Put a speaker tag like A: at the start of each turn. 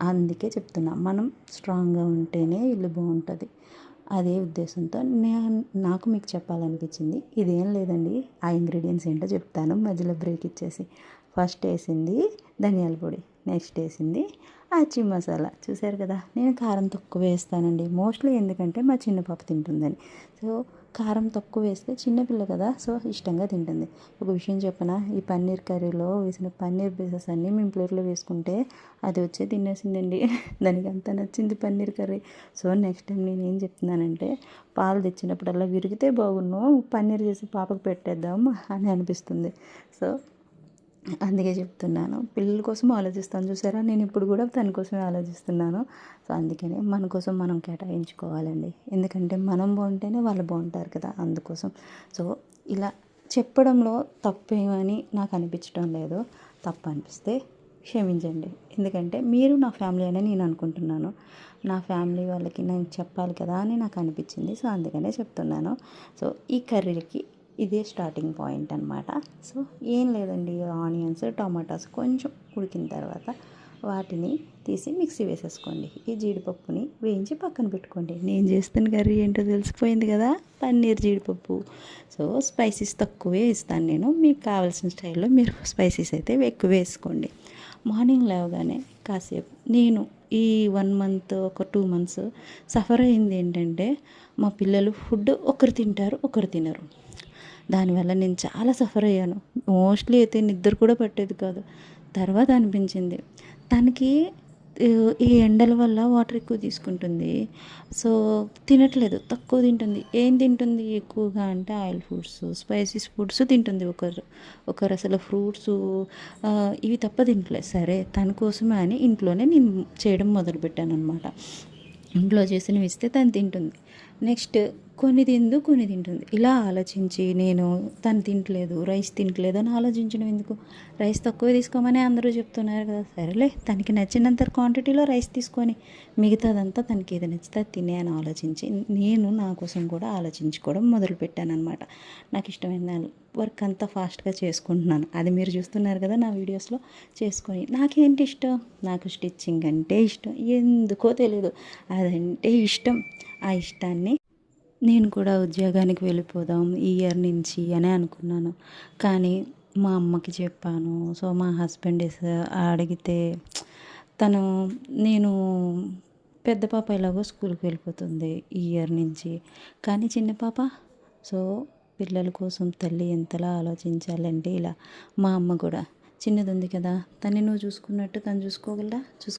A: అందుకే చెప్తున్నా, మనం స్ట్రాంగ్గా ఉంటేనే ఇల్లు బాగుంటుంది. అదే ఉద్దేశంతో నాకు మీకు చెప్పాలనిపించింది. ఇదేం లేదండి, ఆ ఇంగ్రీడియంట్స్ ఏంటో చెప్తాను మధ్యలో బ్రేక్ ఇచ్చేసి. ఫస్ట్ వేసింది ధనియాల పొడి, నెక్స్ట్ వేసింది ఆచి మసాలా. చూసారు కదా, నేను కారం తక్కువ వేస్తానండి మోస్ట్లీ, ఎందుకంటే మా చిన్న పాప తింటుందని. సో కారం తక్కువ వేస్తే చిన్నపిల్ల కదా, సో ఇష్టంగా తింటుంది. ఒక విషయం చెప్పనా, ఈ పన్నీర్ కర్రీలో వేసిన పన్నీర్ పీసెస్ అన్నీ మేము ప్లేట్లో వేసుకుంటే అది వచ్చే తినేసిందండి. దానికి అంత నచ్చింది paneer curry. So next time నేను ఏం చెప్తున్నానంటే, పాలు తెచ్చినప్పుడల్లా విరిగితే బాగున్ను, పన్నీర్ చేసి పాపకు పెట్టేద్దాం అని అనిపిస్తుంది. సో అందుకే చెప్తున్నాను, పిల్లల కోసం ఆలోచిస్తాను చూసారా, నేను ఇప్పుడు కూడా తన కోసమే ఆలోచిస్తున్నాను. సో అందుకనే మన కోసం మనం కేటాయించుకోవాలండి, ఎందుకంటే మనం బాగుంటేనే వాళ్ళు బాగుంటారు కదా, అందుకోసం. సో ఇలా చెప్పడంలో తప్పేమని నాకు అనిపించడం లేదు. తప్పు అనిపిస్తే క్షమించండి, ఎందుకంటే మీరు నా ఫ్యామిలీ అని నేను అనుకుంటున్నాను. నా ఫ్యామిలీ వాళ్ళకి నేను చెప్పాలి కదా అని నాకు అనిపించింది. సో అందుకనే చెప్తున్నాను. సో ఈ కర్రీలకి ఇదే స్టార్టింగ్ పాయింట్ అనమాట. సో ఏం లేదండి, ఆనియన్స్ టమాటాస్ కొంచెం ఉడికిన తర్వాత వాటిని తీసి మిక్సీ వేసేసుకోండి. ఈ జీడిపప్పుని వేయించి పక్కన పెట్టుకోండి. నేను చేస్తున్న కర్రీ ఏంటో తెలిసిపోయింది కదా, పన్నీర్ జీడిపప్పు. సో స్పైసెస్ తక్కువే ఇస్తాను నేను, మీకు కావాల్సిన స్టైల్లో మీరు స్పైసెస్ అయితే ఎక్కువ వేసుకోండి. మార్నింగ్ లేవగానే కాసేపు నేను ఈ 1 మంత్ ఒక 2 మంత్స్ సఫర్ అయింది ఏంటంటే, మా పిల్లలు ఫుడ్ ఒకరు తింటారు ఒకరు తినరు. దానివల్ల నేను చాలా సఫర్ అయ్యాను. మోస్ట్లీ అయితే నిద్ర కూడా పట్టేది కాదు. తర్వాత అనిపించింది, తనకి ఈ ఎండల వల్ల వాటర్ ఎక్కువ తీసుకుంటుంది. సో తినట్లేదు, తక్కువ తింటుంది. ఏం తింటుంది ఎక్కువగా అంటే ఆయిల్ ఫుడ్స్, స్పైసీస్ ఫుడ్స్ తింటుంది. ఒకరు అసలు ఫ్రూట్స్ ఇవి తప్ప తినట్లేదు. సరే తన కోసమే అని ఇంట్లోనే నేను చేయడం మొదలుపెట్టాను అనమాట. ఇంట్లో చేసినవి ఇస్తే తను తింటుంది. నెక్స్ట్ కొన్ని కొన్ని తింటుంది. ఇలా ఆలోచించి నేను తను తింటలేదు, రైస్ తింటలేదు అని ఆలోచించడం ఎందుకు, రైస్ తక్కువ తీసుకోమని అందరూ చెప్తున్నారు కదా, సరేలే తనకి నచ్చినంత క్వాంటిటీలో రైస్ తీసుకొని మిగతాదంతా తనకి ఏది నచ్చితే అది తినే అని ఆలోచించి నేను నా కోసం కూడా ఆలోచించుకోవడం మొదలుపెట్టాను అనమాట. నాకు ఇష్టమైన వర్క్ అంతా ఫాస్ట్గా చేసుకుంటున్నాను. అది మీరు చూస్తున్నారు కదా నా వీడియోస్లో చేసుకొని. నాకేంటి ఇష్టం, నాకు స్టిచ్చింగ్ అంటే ఇష్టం, ఎందుకో తెలీదు అదంటే ఇష్టం. ఆ ఇష్టాన్ని నేను కూడా ఉద్యోగానికి వెళ్ళిపోదాం ఈ ఇయర్ నుంచి అని అనుకున్నాను. కానీ మా అమ్మకి చెప్పాను. సో మా హస్బెండ్ అడిగితే తను, నేను పెద్ద పాప ఎలాగో స్కూల్కి వెళ్ళిపోతుంది ఈ ఇయర్ నుంచి, కానీ చిన్న పాప, సో పిల్లల కోసం తల్లి ఎంతలా ఆలోచించాలంటే ఇలా. మా అమ్మ కూడా చిన్నది ఉంది కదా, తన్ని నువ్వు చూసుకున్నట్టు తను చూసుకోగలరా,